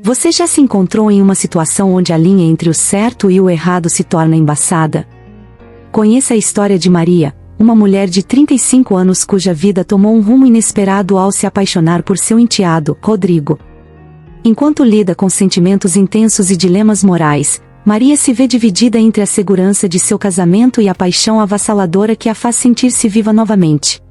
Você já se encontrou em uma situação onde a linha entre o certo e o errado se torna embaçada? Conheça a história de Maria, uma mulher de 35 anos cuja vida tomou um rumo inesperado ao se apaixonar por seu enteado, Rodrigo. Enquanto lida com sentimentos intensos e dilemas morais, Maria se vê dividida entre a segurança de seu casamento e a paixão avassaladora que a faz sentir-se viva novamente.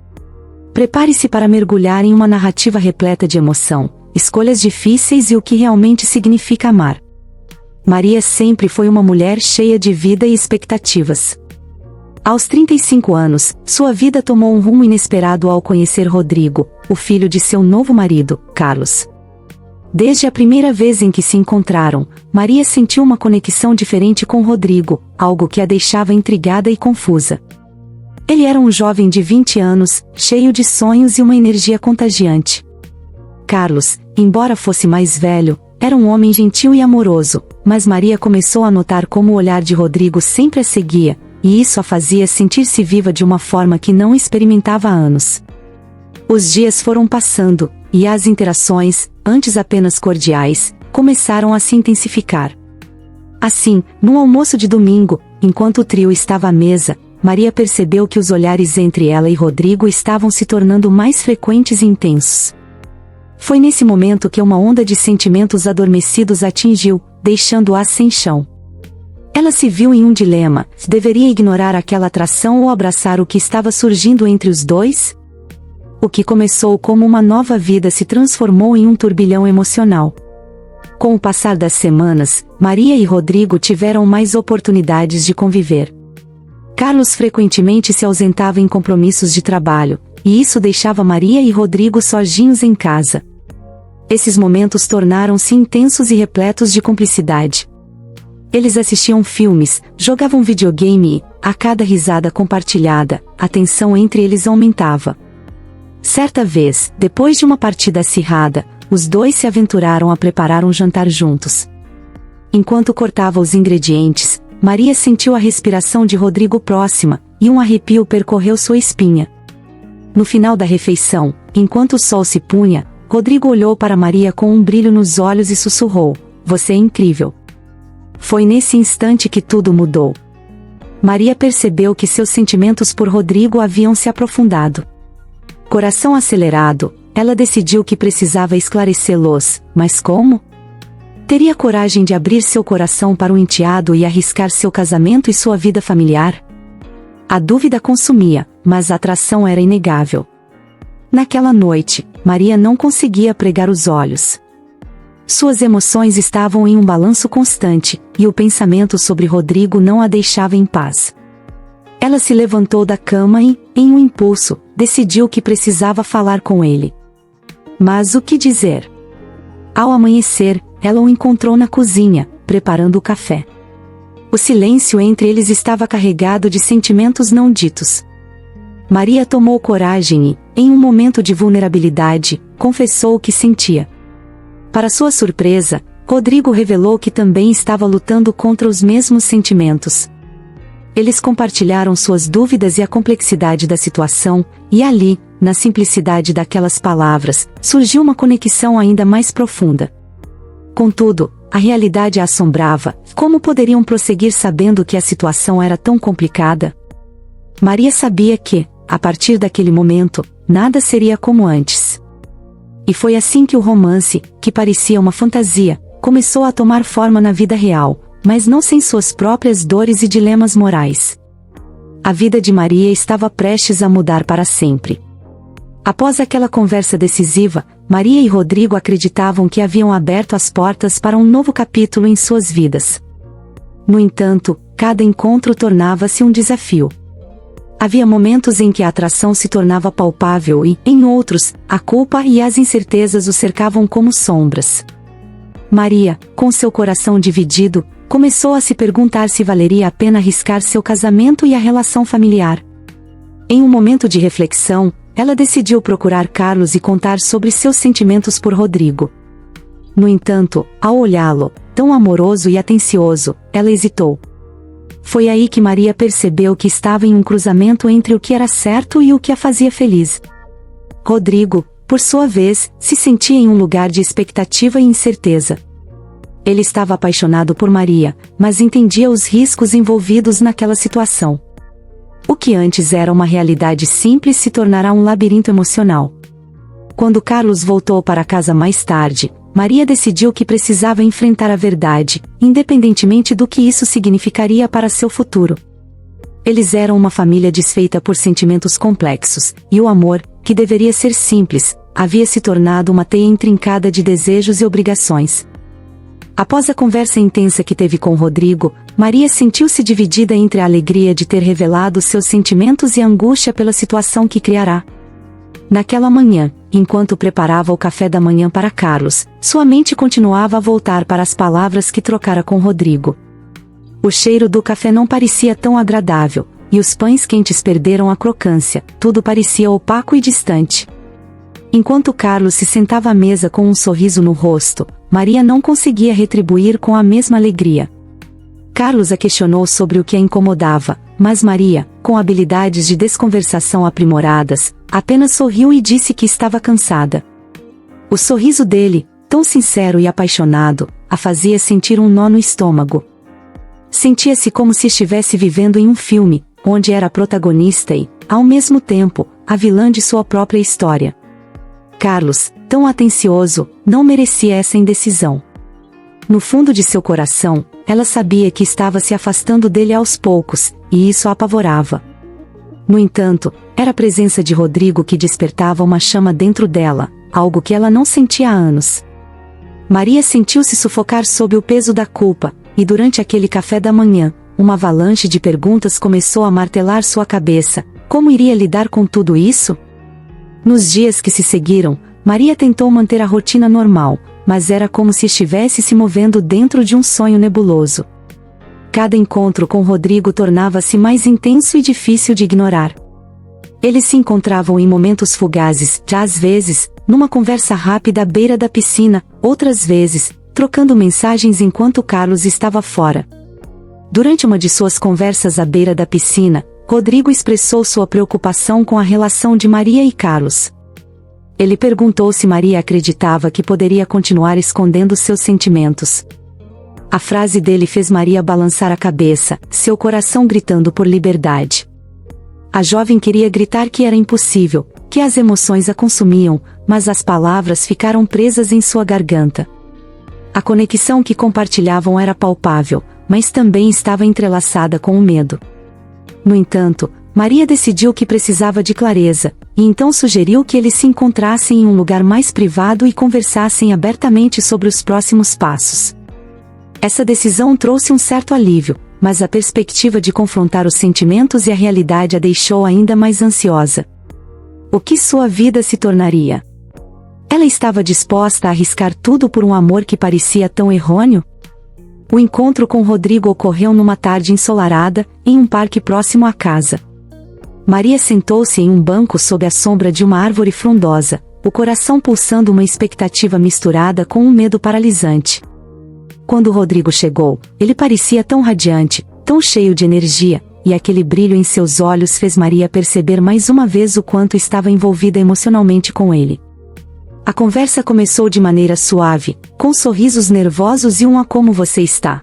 Prepare-se para mergulhar em uma narrativa repleta de emoção, escolhas difíceis e o que realmente significa amar. Maria sempre foi uma mulher cheia de vida e expectativas. Aos 35 anos, sua vida tomou um rumo inesperado ao conhecer Rodrigo, o filho de seu novo marido, Carlos. Desde a primeira vez em que se encontraram, Maria sentiu uma conexão diferente com Rodrigo, algo que a deixava intrigada e confusa. Ele era um jovem de 20 anos, cheio de sonhos e uma energia contagiante. Carlos, embora fosse mais velho, era um homem gentil e amoroso, mas Maria começou a notar como o olhar de Rodrigo sempre a seguia, e isso a fazia sentir-se viva de uma forma que não experimentava há anos. Os dias foram passando, e as interações, antes apenas cordiais, começaram a se intensificar. Assim, no almoço de domingo, enquanto o trio estava à mesa, Maria percebeu que os olhares entre ela e Rodrigo estavam se tornando mais frequentes e intensos. Foi nesse momento que uma onda de sentimentos adormecidos a atingiu, deixando-a sem chão. Ela se viu em um dilema: deveria ignorar aquela atração ou abraçar o que estava surgindo entre os dois? O que começou como uma nova vida se transformou em um turbilhão emocional. Com o passar das semanas, Maria e Rodrigo tiveram mais oportunidades de conviver. Carlos frequentemente se ausentava em compromissos de trabalho, e isso deixava Maria e Rodrigo sozinhos em casa. Esses momentos tornaram-se intensos e repletos de cumplicidade. Eles assistiam filmes, jogavam videogame e, a cada risada compartilhada, a tensão entre eles aumentava. Certa vez, depois de uma partida acirrada, os dois se aventuraram a preparar um jantar juntos. Enquanto cortava os ingredientes, Maria sentiu a respiração de Rodrigo próxima, e um arrepio percorreu sua espinha. No final da refeição, enquanto o sol se punha, Rodrigo olhou para Maria com um brilho nos olhos e sussurrou: "Você é incrível." Foi nesse instante que tudo mudou. Maria percebeu que seus sentimentos por Rodrigo haviam se aprofundado. Coração acelerado, ela decidiu que precisava esclarecê-los, mas como? Teria coragem de abrir seu coração para um enteado e arriscar seu casamento e sua vida familiar? A dúvida consumia, mas a atração era inegável. Naquela noite, Maria não conseguia pregar os olhos. Suas emoções estavam em um balanço constante, e o pensamento sobre Rodrigo não a deixava em paz. Ela se levantou da cama e, em um impulso, decidiu que precisava falar com ele. Mas o que dizer? Ao amanhecer, ela o encontrou na cozinha, preparando o café. O silêncio entre eles estava carregado de sentimentos não ditos. Maria tomou coragem e, em um momento de vulnerabilidade, confessou o que sentia. Para sua surpresa, Rodrigo revelou que também estava lutando contra os mesmos sentimentos. Eles compartilharam suas dúvidas e a complexidade da situação, e ali, na simplicidade daquelas palavras, surgiu uma conexão ainda mais profunda. Contudo, a realidade a assombrava. Como poderiam prosseguir sabendo que a situação era tão complicada? Maria sabia que, a partir daquele momento, nada seria como antes. E foi assim que o romance, que parecia uma fantasia, começou a tomar forma na vida real, mas não sem suas próprias dores e dilemas morais. A vida de Maria estava prestes a mudar para sempre. Após aquela conversa decisiva, Maria e Rodrigo acreditavam que haviam aberto as portas para um novo capítulo em suas vidas. No entanto, cada encontro tornava-se um desafio. Havia momentos em que a atração se tornava palpável e, em outros, a culpa e as incertezas o cercavam como sombras. Maria, com seu coração dividido, começou a se perguntar se valeria a pena arriscar seu casamento e a relação familiar. Em um momento de reflexão, ela decidiu procurar Carlos e contar sobre seus sentimentos por Rodrigo. No entanto, ao olhá-lo, tão amoroso e atencioso, ela hesitou. Foi aí que Maria percebeu que estava em um cruzamento entre o que era certo e o que a fazia feliz. Rodrigo, por sua vez, se sentia em um lugar de expectativa e incerteza. Ele estava apaixonado por Maria, mas entendia os riscos envolvidos naquela situação. O que antes era uma realidade simples se tornará um labirinto emocional. Quando Carlos voltou para casa mais tarde, Maria decidiu que precisava enfrentar a verdade, independentemente do que isso significaria para seu futuro. Eles eram uma família desfeita por sentimentos complexos, e o amor, que deveria ser simples, havia se tornado uma teia intrincada de desejos e obrigações. Após a conversa intensa que teve com Rodrigo, Maria sentiu-se dividida entre a alegria de ter revelado seus sentimentos e a angústia pela situação que criará. Naquela manhã, enquanto preparava o café da manhã para Carlos, sua mente continuava a voltar para as palavras que trocara com Rodrigo. O cheiro do café não parecia tão agradável, e os pães quentes perderam a crocância, tudo parecia opaco e distante. Enquanto Carlos se sentava à mesa com um sorriso no rosto, Maria não conseguia retribuir com a mesma alegria. Carlos a questionou sobre o que a incomodava, mas Maria, com habilidades de desconversação aprimoradas, apenas sorriu e disse que estava cansada. O sorriso dele, tão sincero e apaixonado, a fazia sentir um nó no estômago. Sentia-se como se estivesse vivendo em um filme, onde era a protagonista e, ao mesmo tempo, a vilã de sua própria história. Carlos, tão atencioso, não merecia essa indecisão. No fundo de seu coração, ela sabia que estava se afastando dele aos poucos, e isso a apavorava. No entanto, era a presença de Rodrigo que despertava uma chama dentro dela, algo que ela não sentia há anos. Maria sentiu-se sufocar sob o peso da culpa, e durante aquele café da manhã, uma avalanche de perguntas começou a martelar sua cabeça. Como iria lidar com tudo isso? Nos dias que se seguiram, Maria tentou manter a rotina normal, mas era como se estivesse se movendo dentro de um sonho nebuloso. Cada encontro com Rodrigo tornava-se mais intenso e difícil de ignorar. Eles se encontravam em momentos fugazes, já às vezes, numa conversa rápida à beira da piscina, outras vezes, trocando mensagens enquanto Carlos estava fora. Durante uma de suas conversas à beira da piscina, Rodrigo expressou sua preocupação com a relação de Maria e Carlos. Ele perguntou se Maria acreditava que poderia continuar escondendo seus sentimentos. A frase dele fez Maria balançar a cabeça, seu coração gritando por liberdade. A jovem queria gritar que era impossível, que as emoções a consumiam, mas as palavras ficaram presas em sua garganta. A conexão que compartilhavam era palpável, mas também estava entrelaçada com o medo. No entanto, Maria decidiu que precisava de clareza, e então sugeriu que eles se encontrassem em um lugar mais privado e conversassem abertamente sobre os próximos passos. Essa decisão trouxe um certo alívio, mas a perspectiva de confrontar os sentimentos e a realidade a deixou ainda mais ansiosa. O que sua vida se tornaria? Ela estava disposta a arriscar tudo por um amor que parecia tão errôneo? O encontro com Rodrigo ocorreu numa tarde ensolarada, em um parque próximo à casa. Maria sentou-se em um banco sob a sombra de uma árvore frondosa, o coração pulsando uma expectativa misturada com um medo paralisante. Quando Rodrigo chegou, ele parecia tão radiante, tão cheio de energia, e aquele brilho em seus olhos fez Maria perceber mais uma vez o quanto estava envolvida emocionalmente com ele. A conversa começou de maneira suave, com sorrisos nervosos e um "como você está?".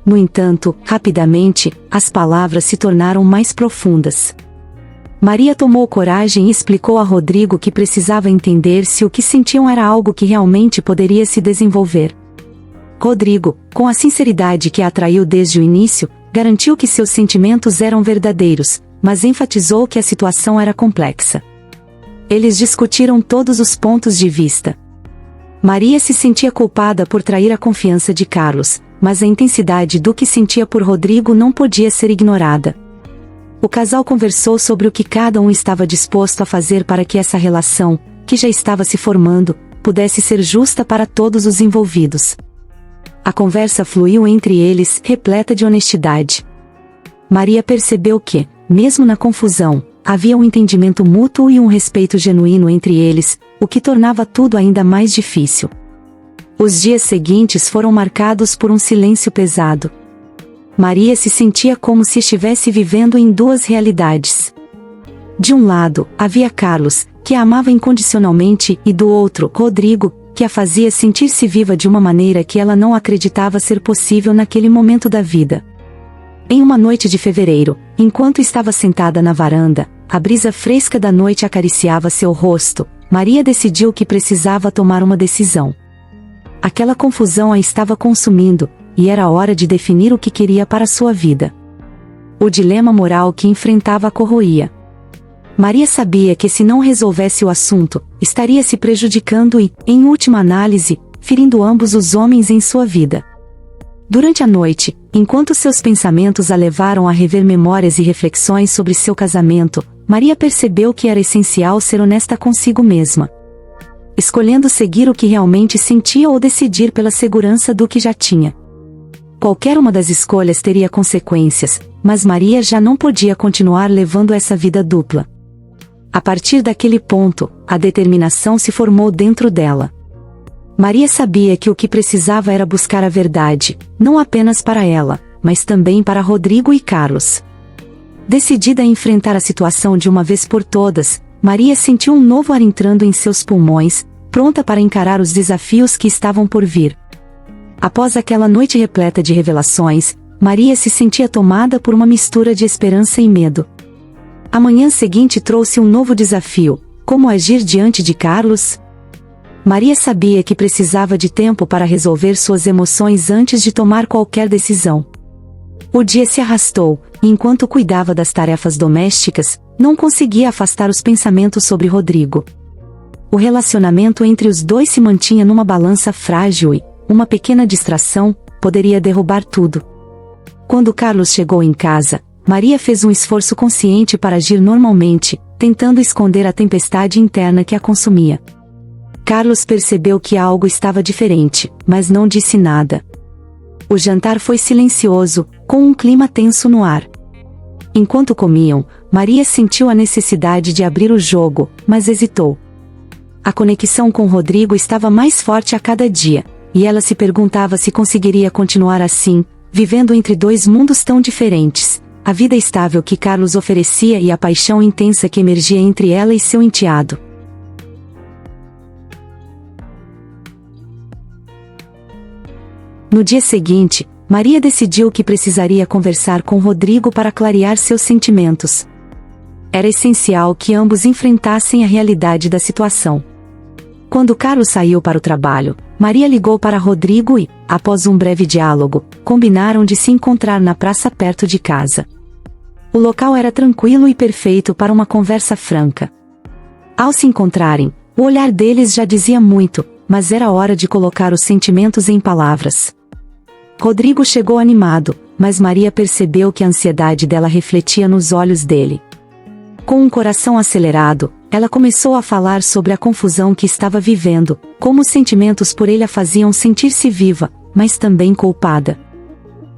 No entanto, rapidamente, as palavras se tornaram mais profundas. Maria tomou coragem e explicou a Rodrigo que precisava entender se o que sentiam era algo que realmente poderia se desenvolver. Rodrigo, com a sinceridade que a atraiu desde o início, garantiu que seus sentimentos eram verdadeiros, mas enfatizou que a situação era complexa. Eles discutiram todos os pontos de vista. Maria se sentia culpada por trair a confiança de Carlos, mas a intensidade do que sentia por Rodrigo não podia ser ignorada. O casal conversou sobre o que cada um estava disposto a fazer para que essa relação, que já estava se formando, pudesse ser justa para todos os envolvidos. A conversa fluiu entre eles, repleta de honestidade. Maria percebeu que, mesmo na confusão, havia um entendimento mútuo e um respeito genuíno entre eles, o que tornava tudo ainda mais difícil. Os dias seguintes foram marcados por um silêncio pesado. Maria se sentia como se estivesse vivendo em duas realidades. De um lado, havia Carlos, que a amava incondicionalmente, e do outro, Rodrigo, que a fazia sentir-se viva de uma maneira que ela não acreditava ser possível naquele momento da vida. Em uma noite de fevereiro, enquanto estava sentada na varanda, a brisa fresca da noite acariciava seu rosto, Maria decidiu que precisava tomar uma decisão. Aquela confusão a estava consumindo, e era a hora de definir o que queria para sua vida. O dilema moral que enfrentava a corroía. Maria sabia que se não resolvesse o assunto, estaria se prejudicando e, em última análise, ferindo ambos os homens em sua vida. Durante a noite, enquanto seus pensamentos a levaram a rever memórias e reflexões sobre seu casamento, Maria percebeu que era essencial ser honesta consigo mesma. Escolhendo seguir o que realmente sentia ou decidir pela segurança do que já tinha. Qualquer uma das escolhas teria consequências, mas Maria já não podia continuar levando essa vida dupla. A partir daquele ponto, a determinação se formou dentro dela. Maria sabia que o que precisava era buscar a verdade, não apenas para ela, mas também para Rodrigo e Carlos. Decidida a enfrentar a situação de uma vez por todas, Maria sentiu um novo ar entrando em seus pulmões, pronta para encarar os desafios que estavam por vir. Após aquela noite repleta de revelações, Maria se sentia tomada por uma mistura de esperança e medo. A manhã seguinte trouxe um novo desafio: como agir diante de Carlos? Maria sabia que precisava de tempo para resolver suas emoções antes de tomar qualquer decisão. O dia se arrastou, e enquanto cuidava das tarefas domésticas, não conseguia afastar os pensamentos sobre Rodrigo. O relacionamento entre os dois se mantinha numa balança frágil e uma pequena distração poderia derrubar tudo. Quando Carlos chegou em casa, Maria fez um esforço consciente para agir normalmente, tentando esconder a tempestade interna que a consumia. Carlos percebeu que algo estava diferente, mas não disse nada. O jantar foi silencioso, com um clima tenso no ar. Enquanto comiam, Maria sentiu a necessidade de abrir o jogo, mas hesitou. A conexão com Rodrigo estava mais forte a cada dia, e ela se perguntava se conseguiria continuar assim, vivendo entre dois mundos tão diferentes, a vida estável que Carlos oferecia e a paixão intensa que emergia entre ela e seu enteado. No dia seguinte, Maria decidiu que precisaria conversar com Rodrigo para clarear seus sentimentos. Era essencial que ambos enfrentassem a realidade da situação. Quando Carlos saiu para o trabalho, Maria ligou para Rodrigo e, após um breve diálogo, combinaram de se encontrar na praça perto de casa. O local era tranquilo e perfeito para uma conversa franca. Ao se encontrarem, o olhar deles já dizia muito, mas era hora de colocar os sentimentos em palavras. Rodrigo chegou animado, mas Maria percebeu que a ansiedade dela refletia nos olhos dele. Com um coração acelerado, ela começou a falar sobre a confusão que estava vivendo, como os sentimentos por ele a faziam sentir-se viva, mas também culpada.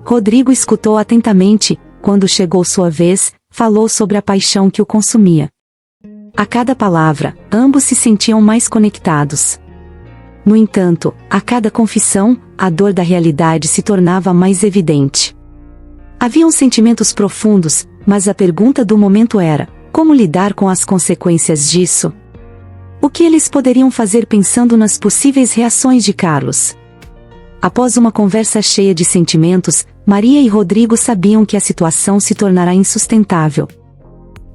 Rodrigo escutou atentamente, quando chegou sua vez, falou sobre a paixão que o consumia. A cada palavra, ambos se sentiam mais conectados. No entanto, a cada confissão, a dor da realidade se tornava mais evidente. Haviam sentimentos profundos, mas a pergunta do momento era: como lidar com as consequências disso? O que eles poderiam fazer pensando nas possíveis reações de Carlos? Após uma conversa cheia de sentimentos, Maria e Rodrigo sabiam que a situação se tornará insustentável.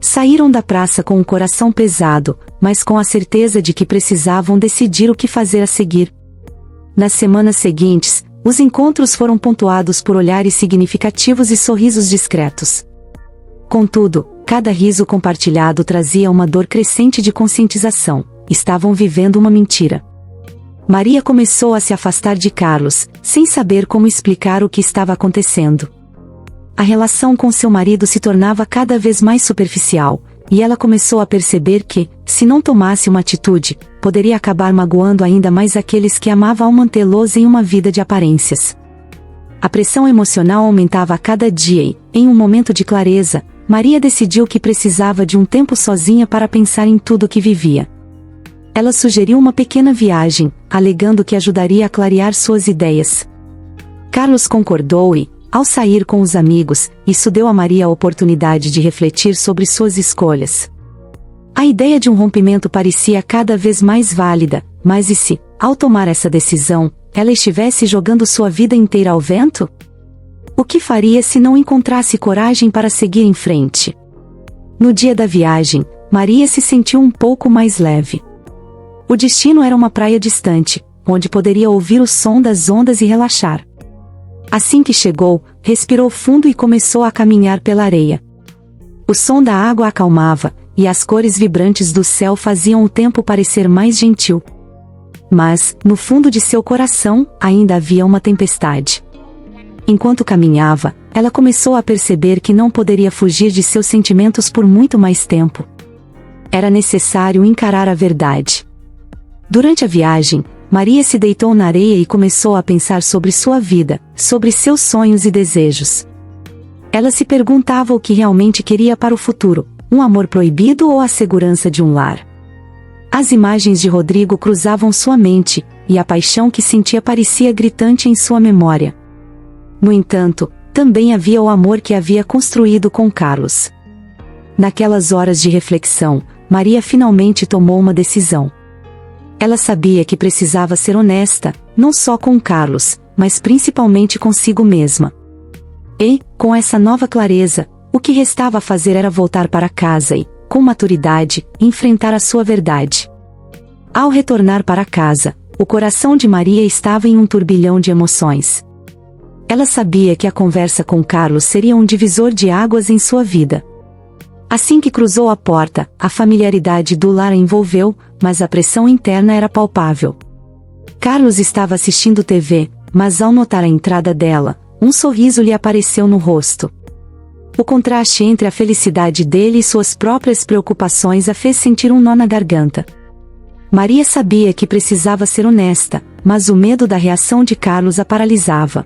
Saíram da praça com o coração pesado, mas com a certeza de que precisavam decidir o que fazer a seguir. Nas semanas seguintes, os encontros foram pontuados por olhares significativos e sorrisos discretos. Contudo, cada riso compartilhado trazia uma dor crescente de conscientização: estavam vivendo uma mentira. Maria começou a se afastar de Carlos, sem saber como explicar o que estava acontecendo. A relação com seu marido se tornava cada vez mais superficial, e ela começou a perceber que, se não tomasse uma atitude, poderia acabar magoando ainda mais aqueles que amava ao mantê-los em uma vida de aparências. A pressão emocional aumentava a cada dia e, em um momento de clareza, Maria decidiu que precisava de um tempo sozinha para pensar em tudo o que vivia. Ela sugeriu uma pequena viagem, alegando que ajudaria a clarear suas ideias. Carlos concordou e, ao sair com os amigos, isso deu a Maria a oportunidade de refletir sobre suas escolhas. A ideia de um rompimento parecia cada vez mais válida, mas e se, ao tomar essa decisão, ela estivesse jogando sua vida inteira ao vento? O que faria se não encontrasse coragem para seguir em frente? No dia da viagem, Maria se sentiu um pouco mais leve. O destino era uma praia distante, onde poderia ouvir o som das ondas e relaxar. Assim que chegou, respirou fundo e começou a caminhar pela areia. O som da água acalmava, e as cores vibrantes do céu faziam o tempo parecer mais gentil. Mas, no fundo de seu coração, ainda havia uma tempestade. Enquanto caminhava, ela começou a perceber que não poderia fugir de seus sentimentos por muito mais tempo. Era necessário encarar a verdade. Durante a viagem, Maria se deitou na areia e começou a pensar sobre sua vida, sobre seus sonhos e desejos. Ela se perguntava o que realmente queria para o futuro, um amor proibido ou a segurança de um lar. As imagens de Rodrigo cruzavam sua mente, e a paixão que sentia parecia gritante em sua memória. No entanto, também havia o amor que havia construído com Carlos. Naquelas horas de reflexão, Maria finalmente tomou uma decisão. Ela sabia que precisava ser honesta, não só com Carlos, mas principalmente consigo mesma. E, com essa nova clareza, o que restava fazer era voltar para casa e, com maturidade, enfrentar a sua verdade. Ao retornar para casa, o coração de Maria estava em um turbilhão de emoções. Ela sabia que a conversa com Carlos seria um divisor de águas em sua vida. Assim que cruzou a porta, a familiaridade do lar a envolveu, mas a pressão interna era palpável. Carlos estava assistindo TV, mas ao notar a entrada dela, um sorriso lhe apareceu no rosto. O contraste entre a felicidade dele e suas próprias preocupações a fez sentir um nó na garganta. Maria sabia que precisava ser honesta, mas o medo da reação de Carlos a paralisava.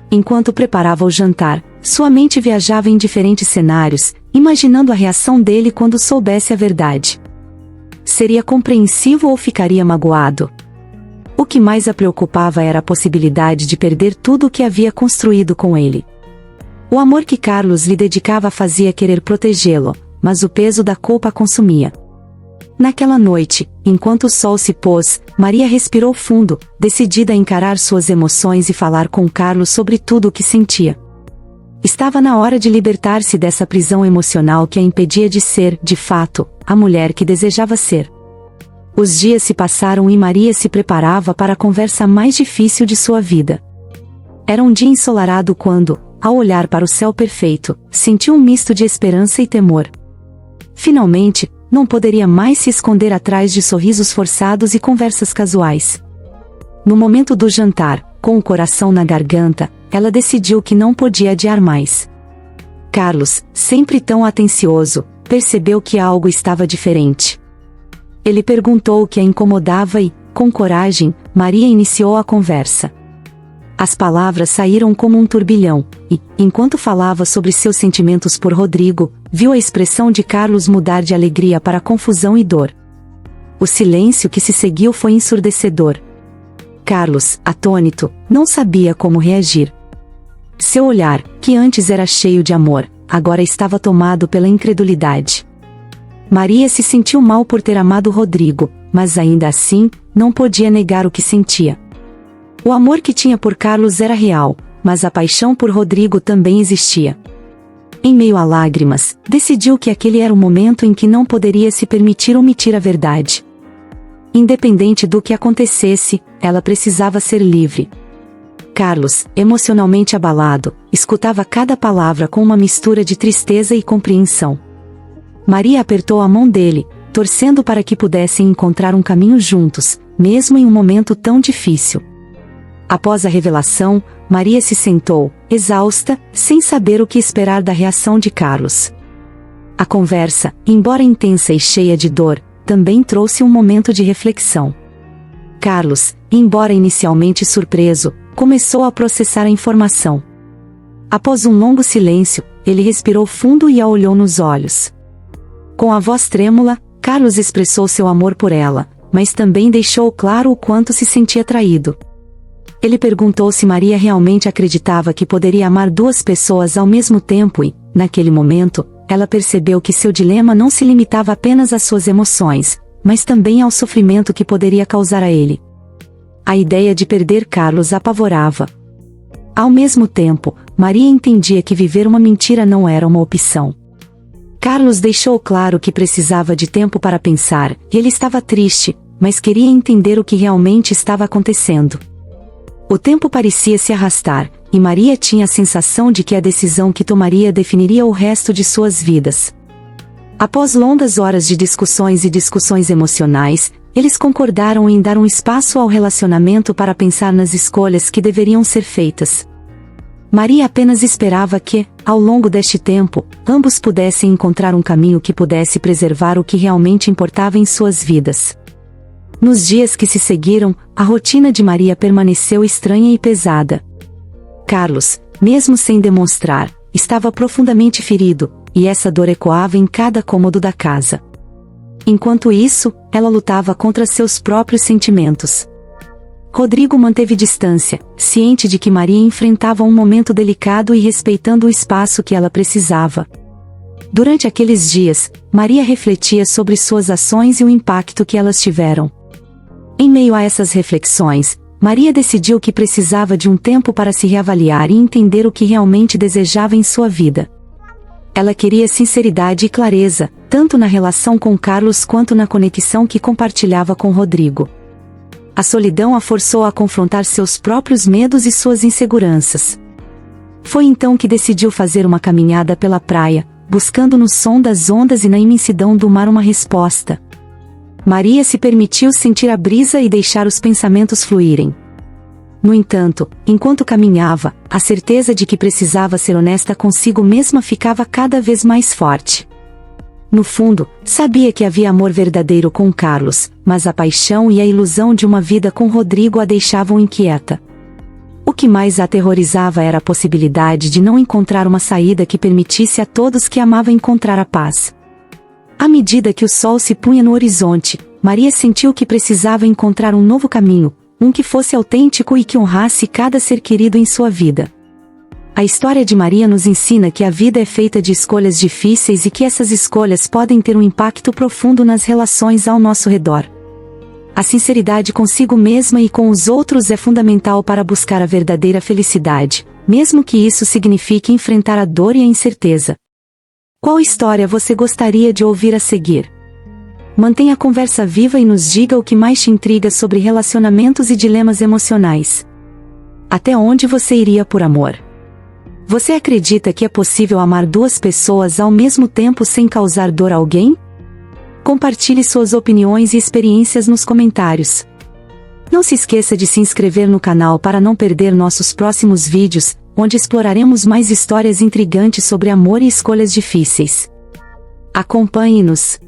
Enquanto preparava o jantar, sua mente viajava em diferentes cenários, imaginando a reação dele quando soubesse a verdade. Seria compreensivo ou ficaria magoado? O que mais a preocupava era a possibilidade de perder tudo o que havia construído com ele. O amor que Carlos lhe dedicava fazia querer protegê-lo, mas o peso da culpa a consumia. Naquela noite, enquanto o sol se pôs, Maria respirou fundo, decidida a encarar suas emoções e falar com Carlos sobre tudo o que sentia. Estava na hora de libertar-se dessa prisão emocional que a impedia de ser, de fato, a mulher que desejava ser. Os dias se passaram e Maria se preparava para a conversa mais difícil de sua vida. Era um dia ensolarado quando, ao olhar para o céu perfeito, sentiu um misto de esperança e temor. Finalmente, não poderia mais se esconder atrás de sorrisos forçados e conversas casuais. No momento do jantar, com o coração na garganta, ela decidiu que não podia adiar mais. Carlos, sempre tão atencioso, percebeu que algo estava diferente. Ele perguntou o que a incomodava e, com coragem, Maria iniciou a conversa. As palavras saíram como um turbilhão, e, enquanto falava sobre seus sentimentos por Rodrigo, viu a expressão de Carlos mudar de alegria para confusão e dor. O silêncio que se seguiu foi ensurdecedor. Carlos, atônito, não sabia como reagir. Seu olhar, que antes era cheio de amor, agora estava tomado pela incredulidade. Maria se sentiu mal por ter amado Rodrigo, mas ainda assim, não podia negar o que sentia. O amor que tinha por Carlos era real, mas a paixão por Rodrigo também existia. Em meio a lágrimas, decidiu que aquele era o momento em que não poderia se permitir omitir a verdade. Independente do que acontecesse, ela precisava ser livre. Carlos, emocionalmente abalado, escutava cada palavra com uma mistura de tristeza e compreensão. Maria apertou a mão dele, torcendo para que pudessem encontrar um caminho juntos, mesmo em um momento tão difícil. Após a revelação, Maria se sentou, exausta, sem saber o que esperar da reação de Carlos. A conversa, embora intensa e cheia de dor, também trouxe um momento de reflexão. Carlos, embora inicialmente surpreso, começou a processar a informação. Após um longo silêncio, ele respirou fundo e a olhou nos olhos. Com a voz trêmula, Carlos expressou seu amor por ela, mas também deixou claro o quanto se sentia traído. Ele perguntou se Maria realmente acreditava que poderia amar duas pessoas ao mesmo tempo e, naquele momento, ela percebeu que seu dilema não se limitava apenas às suas emoções, mas também ao sofrimento que poderia causar a ele. A ideia de perder Carlos a apavorava. Ao mesmo tempo, Maria entendia que viver uma mentira não era uma opção. Carlos deixou claro que precisava de tempo para pensar, e ele estava triste, mas queria entender o que realmente estava acontecendo. O tempo parecia se arrastar, e Maria tinha a sensação de que a decisão que tomaria definiria o resto de suas vidas. Após longas horas de discussões e discussões emocionais, eles concordaram em dar um espaço ao relacionamento para pensar nas escolhas que deveriam ser feitas. Maria apenas esperava que, ao longo deste tempo, ambos pudessem encontrar um caminho que pudesse preservar o que realmente importava em suas vidas. Nos dias que se seguiram, a rotina de Maria permaneceu estranha e pesada. Carlos, mesmo sem demonstrar, estava profundamente ferido, e essa dor ecoava em cada cômodo da casa. Enquanto isso, ela lutava contra seus próprios sentimentos. Rodrigo manteve distância, ciente de que Maria enfrentava um momento delicado e respeitando o espaço que ela precisava. Durante aqueles dias, Maria refletia sobre suas ações e o impacto que elas tiveram. Em meio a essas reflexões, Maria decidiu que precisava de um tempo para se reavaliar e entender o que realmente desejava em sua vida. Ela queria sinceridade e clareza, tanto na relação com Carlos quanto na conexão que compartilhava com Rodrigo. A solidão a forçou a confrontar seus próprios medos e suas inseguranças. Foi então que decidiu fazer uma caminhada pela praia, buscando no som das ondas e na imensidão do mar uma resposta. Maria se permitiu sentir a brisa e deixar os pensamentos fluírem. No entanto, enquanto caminhava, a certeza de que precisava ser honesta consigo mesma ficava cada vez mais forte. No fundo, sabia que havia amor verdadeiro com Carlos, mas a paixão e a ilusão de uma vida com Rodrigo a deixavam inquieta. O que mais a aterrorizava era a possibilidade de não encontrar uma saída que permitisse a todos que amava encontrar a paz. À medida que o sol se punha no horizonte, Maria sentiu que precisava encontrar um novo caminho, um que fosse autêntico e que honrasse cada ser querido em sua vida. A história de Maria nos ensina que a vida é feita de escolhas difíceis e que essas escolhas podem ter um impacto profundo nas relações ao nosso redor. A sinceridade consigo mesma e com os outros é fundamental para buscar a verdadeira felicidade, mesmo que isso signifique enfrentar a dor e a incerteza. Qual história você gostaria de ouvir a seguir? Mantenha a conversa viva e nos diga o que mais te intriga sobre relacionamentos e dilemas emocionais. Até onde você iria por amor? Você acredita que é possível amar duas pessoas ao mesmo tempo sem causar dor a alguém? Compartilhe suas opiniões e experiências nos comentários. Não se esqueça de se inscrever no canal para não perder nossos próximos vídeos, onde exploraremos mais histórias intrigantes sobre amor e escolhas difíceis. Acompanhe-nos!